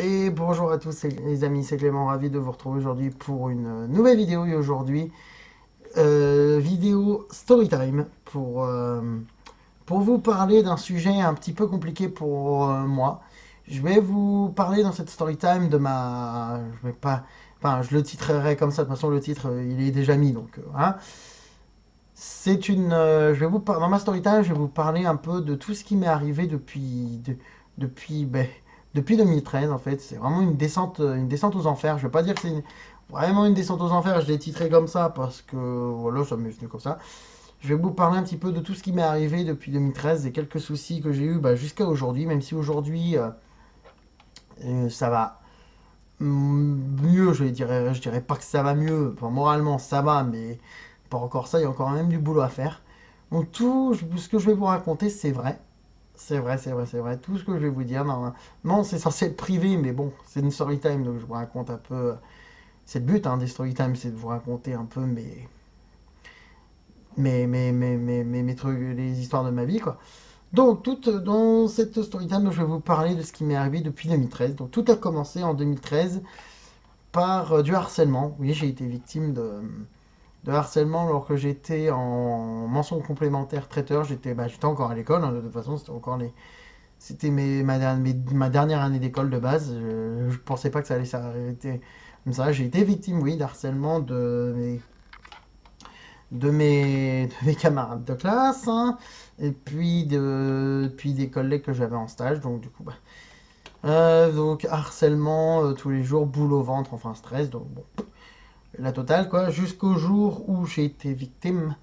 Et bonjour à tous les amis, c'est Clément, ravi de vous retrouver aujourd'hui pour une nouvelle vidéo. Et aujourd'hui, vidéo storytime pour vous parler d'un sujet un petit peu compliqué pour moi. Je vais vous parler dans cette storytime de ma... Je vais pas... Enfin, je le titrerai comme ça, de toute façon le titre il est déjà mis, donc hein. C'est une... je vais vous Dans ma storytime, je vais vous parler un peu de tout ce qui m'est arrivé depuis 2013 en fait. C'est vraiment une descente aux enfers. Je vais pas dire que vraiment une descente aux enfers. Je l'ai titré comme ça parce que voilà, ça m'est venu comme ça. Je vais vous parler un petit peu de tout ce qui m'est arrivé depuis 2013 et quelques soucis que j'ai eu jusqu'à aujourd'hui. Même si aujourd'hui ça va mieux, je dirais pas que ça va mieux. Enfin, moralement ça va, mais pas encore ça. Il y a encore même du boulot à faire. Donc ce que je vais vous raconter, c'est vrai. C'est vrai, c'est vrai, c'est vrai. Tout ce que je vais vous dire, non, non, c'est censé être privé, mais bon, c'est une story time, donc je vous raconte un peu. C'est le but hein, des story time, c'est de vous raconter un peu mes trucs, les histoires de ma vie, quoi. Donc, dans cette story time, donc, je vais vous parler de ce qui m'est arrivé depuis 2013. Donc, tout a commencé en 2013 par du harcèlement. Oui, j'ai été victime de harcèlement alors que j'étais en mention complémentaire traiteur. J'étais encore à l'école, hein, de toute façon, c'était ma dernière année d'école de base. Je pensais pas que ça allait s'arrêter comme ça. J'ai été victime, oui, d'harcèlement de mes camarades de classe, hein, et puis des collègues que j'avais en stage. Donc, du coup, donc harcèlement tous les jours, boule au ventre, enfin stress. Donc, bon, la totale, quoi. Jusqu'au jour où j'ai été victime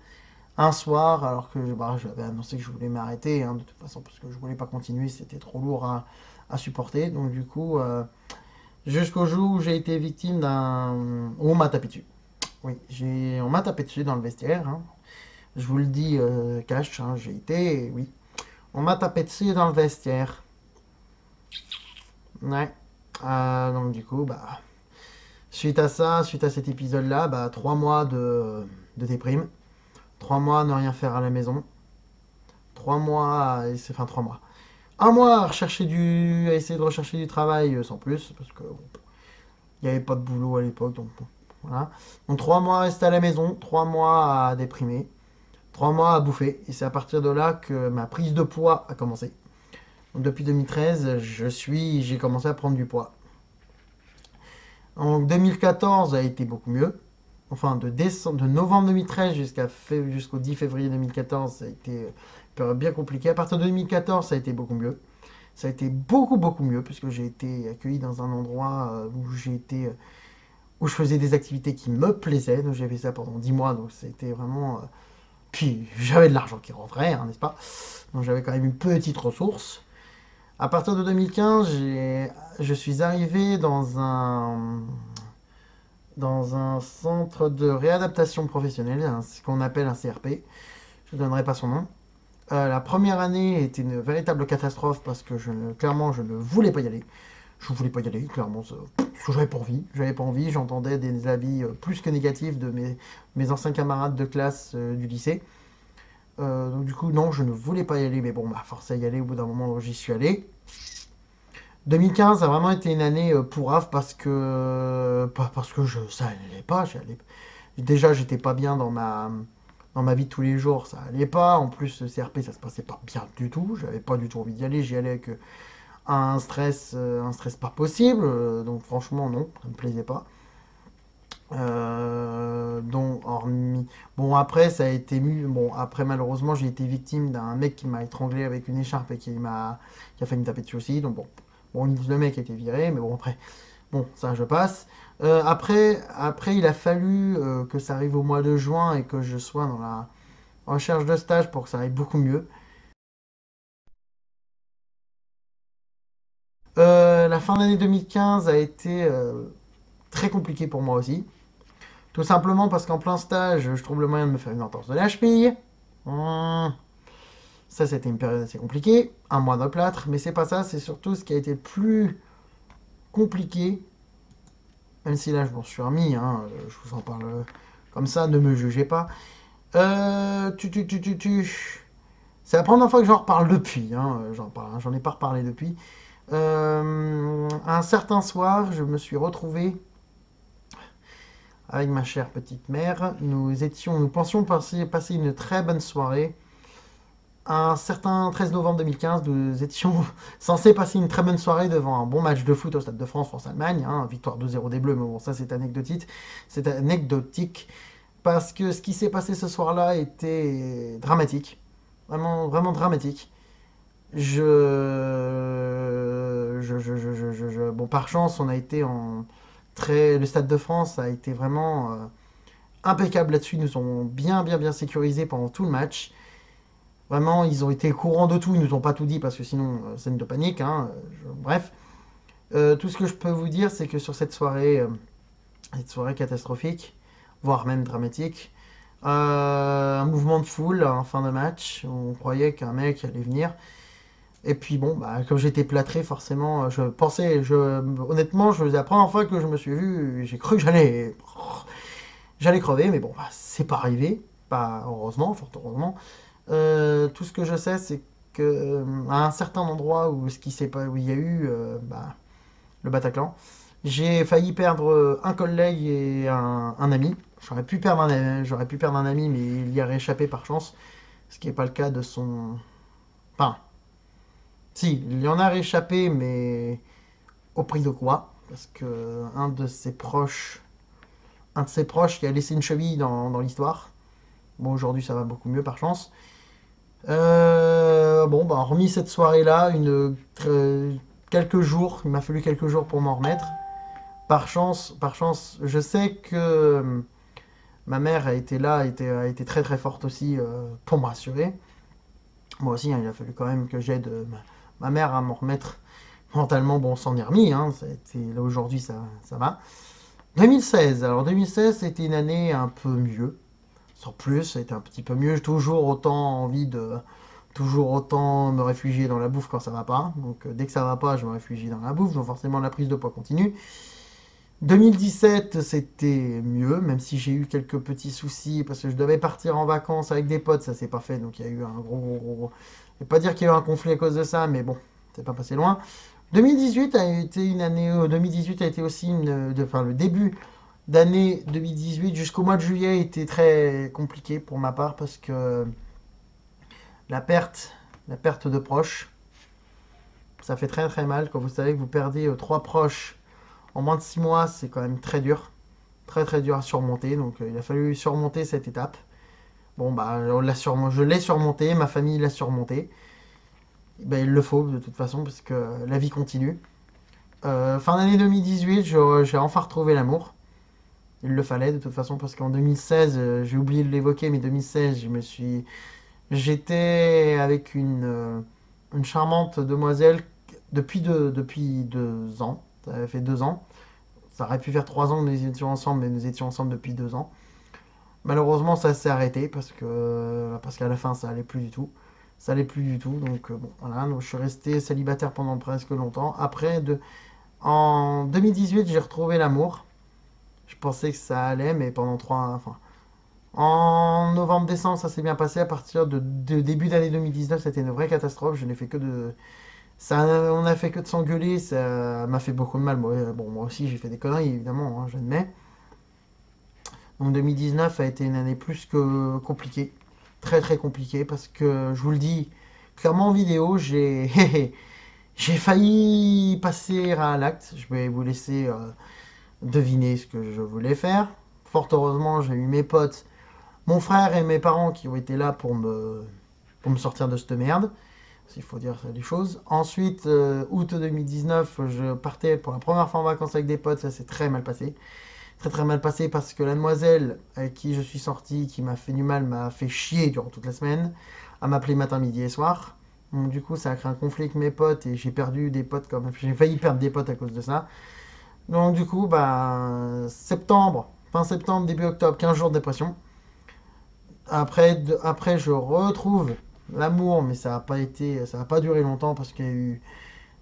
un soir, alors que j'avais annoncé que je voulais m'arrêter, hein, de toute façon, parce que je voulais pas continuer, c'était trop lourd à supporter. Donc du coup, jusqu'au jour où j'ai été victime d'un... où on m'a tapé dessus. Oui, on m'a tapé dessus dans le vestiaire, hein. Je vous le dis cash, hein, j'ai été... Oui, on m'a tapé dessus dans le vestiaire. Ouais. Donc du coup, suite à ça, suite à cet épisode-là, 3 mois de déprime. 3 mois à ne rien faire à la maison. 3 mois, enfin 3 mois. Un mois à essayer de rechercher du travail sans plus, parce que bon, il n'y avait pas de boulot à l'époque, donc bon, voilà. Donc 3 mois à rester à la maison, 3 mois à déprimer, 3 mois à bouffer, et c'est à partir de là que ma prise de poids a commencé. Donc depuis 2013, j'ai commencé à prendre du poids. En 2014 a été beaucoup mieux. Enfin, de novembre 2013 jusqu'au 10 février 2014, ça a été une période bien compliquée. À partir de 2014, ça a été beaucoup mieux. Ça a été beaucoup beaucoup mieux puisque j'ai été accueilli dans un endroit où je faisais des activités qui me plaisaient. Donc j'ai fait ça pendant 10 mois, donc c'était vraiment. Puis j'avais de l'argent qui rentrait, hein, n'est-ce pas? Donc j'avais quand même une petite ressource. À partir de 2015, je suis arrivé dans un centre de réadaptation professionnelle, ce qu'on appelle un CRP. Je ne donnerai pas son nom. La première année était une véritable catastrophe parce que clairement je ne voulais pas y aller. Je voulais pas y aller, clairement, parce que j'avais pas envie. J'avais pas envie, j'entendais des avis plus que négatifs de mes anciens camarades de classe du lycée. Donc du coup, non, je ne voulais pas y aller, mais bon, forcé à y aller au bout d'un moment, donc j'y suis allé. 2015 a vraiment été une année pourrave parce que ça allait pas. Déjà, j'étais pas bien dans ma vie de tous les jours, ça allait pas. En plus, le CRP, ça se passait pas bien du tout. J'avais pas du tout envie d'y aller. J'y allais avec un stress pas possible. Donc franchement, non, ça me plaisait pas. Donc, hormis... Bon, après, ça a été mieux. Bon, après, malheureusement, j'ai été victime d'un mec qui m'a étranglé avec une écharpe et qui a failli me taper dessus aussi. Donc, bon, le mec a été viré, mais bon, après, bon, ça, je passe. Après, il a fallu que ça arrive au mois de juin et que je sois dans la recherche de stage pour que ça aille beaucoup mieux. La fin d'année 2015 a été très compliquée pour moi aussi. Tout simplement parce qu'en plein stage, je trouve le moyen de me faire une entorse de la cheville. Hum, Ça, c'était une période assez compliquée. Un mois de plâtre. Mais c'est pas ça, c'est surtout ce qui a été le plus compliqué. Même si là, je m'en suis remis. Hein, je vous en parle comme ça, ne me jugez pas. Tu. C'est la première fois que j'en reparle depuis. Hein, j'en ai pas reparlé depuis. Un certain soir, je me suis retrouvé avec ma chère petite mère. Nous pensions passer une très bonne soirée. Un certain 13 novembre 2015, nous étions censés passer une très bonne soirée devant un bon match de foot au Stade de France, France-Allemagne, hein, victoire 2-0 des Bleus, mais bon, ça c'est anecdotique. C'est anecdotique parce que ce qui s'est passé ce soir-là était dramatique. Vraiment, vraiment dramatique. Bon, par chance, on a été en très. Le Stade de France a été vraiment impeccable là-dessus. Ils nous ont bien, bien, bien sécurisés pendant tout le match. Vraiment, ils ont été courants de tout. Ils nous ont pas tout dit parce que sinon, scène de panique. Hein. Bref, tout ce que je peux vous dire, c'est que sur cette soirée catastrophique, voire même dramatique, un mouvement de foule en fin de match. On croyait qu'un mec allait venir. Et puis bon, bah, comme j'étais plâtré, forcément, honnêtement, la première fois que je me suis vu, j'ai cru que j'allais crever, mais bon, bah, c'est pas arrivé, pas heureusement, fort heureusement. Tout ce que je sais, c'est que à un certain endroit où il y a eu le Bataclan, j'ai failli perdre un collègue et un ami. J'aurais pu perdre un ami, mais il y a rééchappé par chance, ce qui n'est pas le cas de son. Enfin, si, il y en a rééchappé, mais au prix de quoi? Parce que un de ses proches qui a laissé une cheville dans l'histoire. Bon, aujourd'hui ça va beaucoup mieux par chance. Bon, bah, hormis cette soirée-là, quelques jours, il m'a fallu quelques jours pour m'en remettre. Par chance, je sais que ma mère a été là, a été très très forte aussi pour me rassurer. Moi aussi, hein, il a fallu quand même que j'aide ma mère à m'en remettre mentalement. Bon, on s'en est remis, hein, là aujourd'hui ça va. 2016, alors 2016 c'était une année un peu mieux, sans plus, c'était un petit peu mieux, toujours autant me réfugier dans la bouffe quand ça va pas, donc dès que ça va pas je me réfugie dans la bouffe, donc forcément la prise de poids continue. 2017 c'était mieux, même si j'ai eu quelques petits soucis, parce que je devais partir en vacances avec des potes, ça s'est pas fait, donc il y a eu un gros. Je vais pas dire qu'il y a eu un conflit à cause de ça, mais bon, c'est pas passé loin. 2018 a été une année, 2018 a été aussi enfin, le début d'année 2018 jusqu'au mois de juillet était très compliqué pour ma part parce que la perte, la perte de proches, ça fait très très mal. Quand vous savez que vous perdez trois proches en moins de 6 mois, c'est quand même très dur, très très dur à surmonter. Donc il a fallu surmonter cette étape. Bon bah je l'ai surmonté, ma famille l'a surmonté. Ben, il le faut de toute façon parce que la vie continue. Fin d'année 2018, j'ai enfin retrouvé l'amour. Il le fallait de toute façon parce qu'en 2016, j'ai oublié de l'évoquer, mais 2016, j'étais avec une charmante demoiselle depuis 2 ans. Ça avait fait 2 ans. Ça aurait pu faire 3 ans que nous étions ensemble, mais nous étions ensemble depuis 2 ans. Malheureusement, ça s'est arrêté parce qu'à la fin, ça allait plus du tout. Ça allait plus du tout, donc bon, voilà. Donc, je suis resté célibataire pendant presque longtemps. En 2018, j'ai retrouvé l'amour. Je pensais que ça allait, mais enfin, en novembre-décembre, ça s'est bien passé. À partir de début d'année 2019, c'était une vraie catastrophe. Je n'ai fait que de. On a fait que de s'engueuler. Ça m'a fait beaucoup de mal. Bon, moi aussi, j'ai fait des conneries, évidemment, hein, j'admets. Donc 2019 a été une année plus que compliquée. Très, très compliquée. Parce que, je vous le dis, clairement en vidéo, j'ai failli passer à l'acte. Je vais vous laisser deviner ce que je voulais faire. Fort heureusement, j'ai eu mes potes, mon frère et mes parents qui ont été là pour me sortir de cette merde, s'il faut dire les choses. Ensuite, août 2019, je partais pour la première fois en vacances avec des potes, ça s'est très mal passé. Très très mal passé parce que la demoiselle avec qui je suis sorti, qui m'a fait du mal, m'a fait chier durant toute la semaine, à m'appeler matin, midi et soir. Donc du coup, ça a créé un conflit avec mes potes et j'ai perdu des potes comme j'ai failli perdre des potes à cause de ça. Donc du coup, bah, fin septembre, début octobre, 15 jours de dépression. Après, je retrouve l'amour, mais ça n'a pas duré longtemps parce qu'il y a eu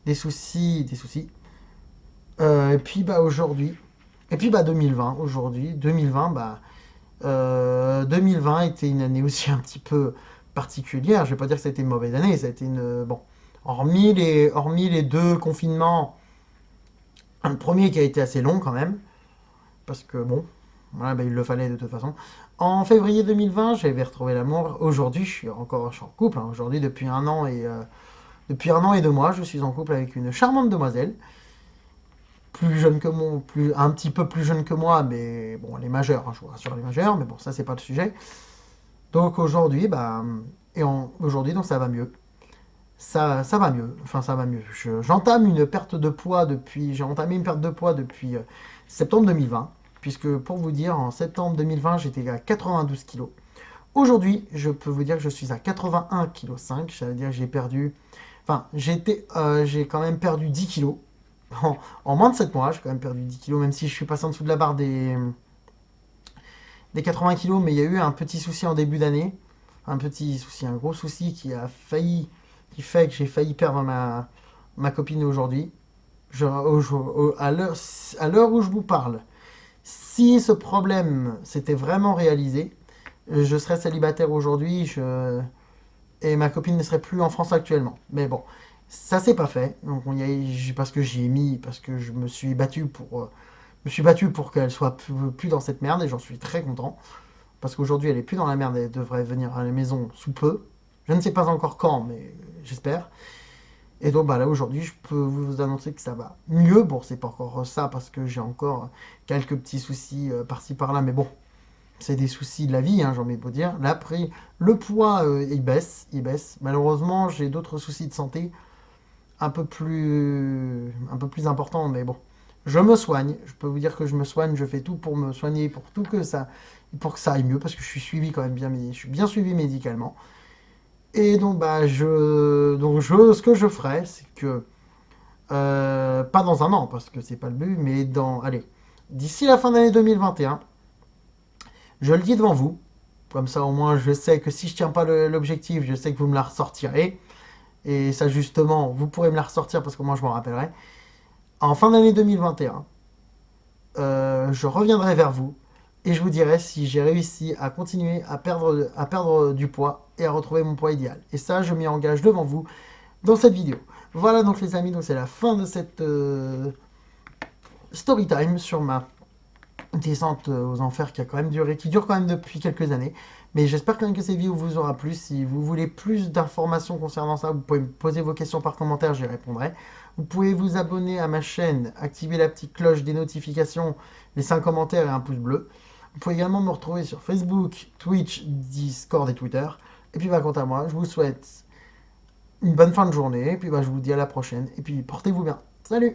des soucis. Et puis bah aujourd'hui, et puis bah 2020, aujourd'hui, 2020, 2020 était une année aussi un petit peu particulière. Je vais pas dire que ça a été une mauvaise année, ça a été une bon. Hormis les deux confinements, le premier qui a été assez long quand même, parce que bon, voilà, bah, il le fallait de toute façon. En février 2020, j'avais retrouvé l'amour. Aujourd'hui, je suis en couple, hein. Aujourd'hui, depuis un an et 2 mois, je suis en couple avec une charmante demoiselle, plus jeune que moi, un petit peu plus jeune que moi, mais bon, elle est majeure, hein, je vous rassure, elle est majeure, mais bon, ça, c'est pas le sujet. Donc aujourd'hui, aujourd'hui, donc ça va mieux. Ça va mieux. Enfin, ça va mieux. J'entame une perte de poids depuis. J'ai entamé une perte de poids depuis septembre 2020. Puisque, pour vous dire, en septembre 2020, j'étais à 92 kilos. Aujourd'hui, je peux vous dire que je suis à 81,5 kg. Ça veut dire que j'ai perdu. Enfin, j'ai quand même perdu 10 kilos. En moins de 7 mois, j'ai quand même perdu 10 kilos, même si je suis passé en dessous de la barre des 80 kilos. Mais il y a eu un petit souci en début d'année. Un petit souci, un gros souci qui fait que j'ai failli perdre ma copine aujourd'hui. À l'heure où je vous parle, si ce problème s'était vraiment réalisé, je serais célibataire aujourd'hui et ma copine ne serait plus en France actuellement. Mais bon, ça s'est pas fait. Donc parce que j'y ai mis, parce que je me suis battu pour qu'elle soit plus dans cette merde et j'en suis très content. Parce qu'aujourd'hui elle est plus dans la merde, elle devrait venir à la maison sous peu. Je ne sais pas encore quand, mais j'espère. Et donc bah là aujourd'hui je peux vous annoncer que ça va mieux. Bon c'est pas encore ça parce que j'ai encore quelques petits soucis par-ci par-là, mais bon, c'est des soucis de la vie, hein, j'ai envie de vous dire. Là après, le poids il baisse. Malheureusement j'ai d'autres soucis de santé un peu plus importants, mais bon. Je me soigne, je peux vous dire que je me soigne, je fais tout pour me soigner, pour que ça aille mieux, parce que je suis suivi quand même bien, je suis bien suivi médicalement. Et donc ce que je ferai, c'est que pas dans un an, parce que c'est pas le but, mais allez, d'ici la fin d'année 2021, je le dis devant vous. Comme ça, au moins, je sais que si je tiens pas l'objectif, je sais que vous me la ressortirez. Et ça, justement, vous pourrez me la ressortir parce que moi, je m'en rappellerai. En fin d'année 2021, je reviendrai vers vous et je vous dirai si j'ai réussi à continuer à perdre du poids et à retrouver mon poids idéal. Et ça, je m'y engage devant vous dans cette vidéo. Voilà donc les amis, donc c'est la fin de cette story time sur ma descente aux enfers qui a quand même duré, qui dure quand même depuis quelques années. Mais j'espère quand même que cette vidéo vous aura plu. Si vous voulez plus d'informations concernant ça, vous pouvez me poser vos questions par commentaire, j'y répondrai. Vous pouvez vous abonner à ma chaîne, activer la petite cloche des notifications, laisser un commentaire et un pouce bleu. Vous pouvez également me retrouver sur Facebook, Twitch, Discord et Twitter. Et puis quant à moi, je vous souhaite une bonne fin de journée. Et puis je vous dis à la prochaine. Et puis portez-vous bien. Salut!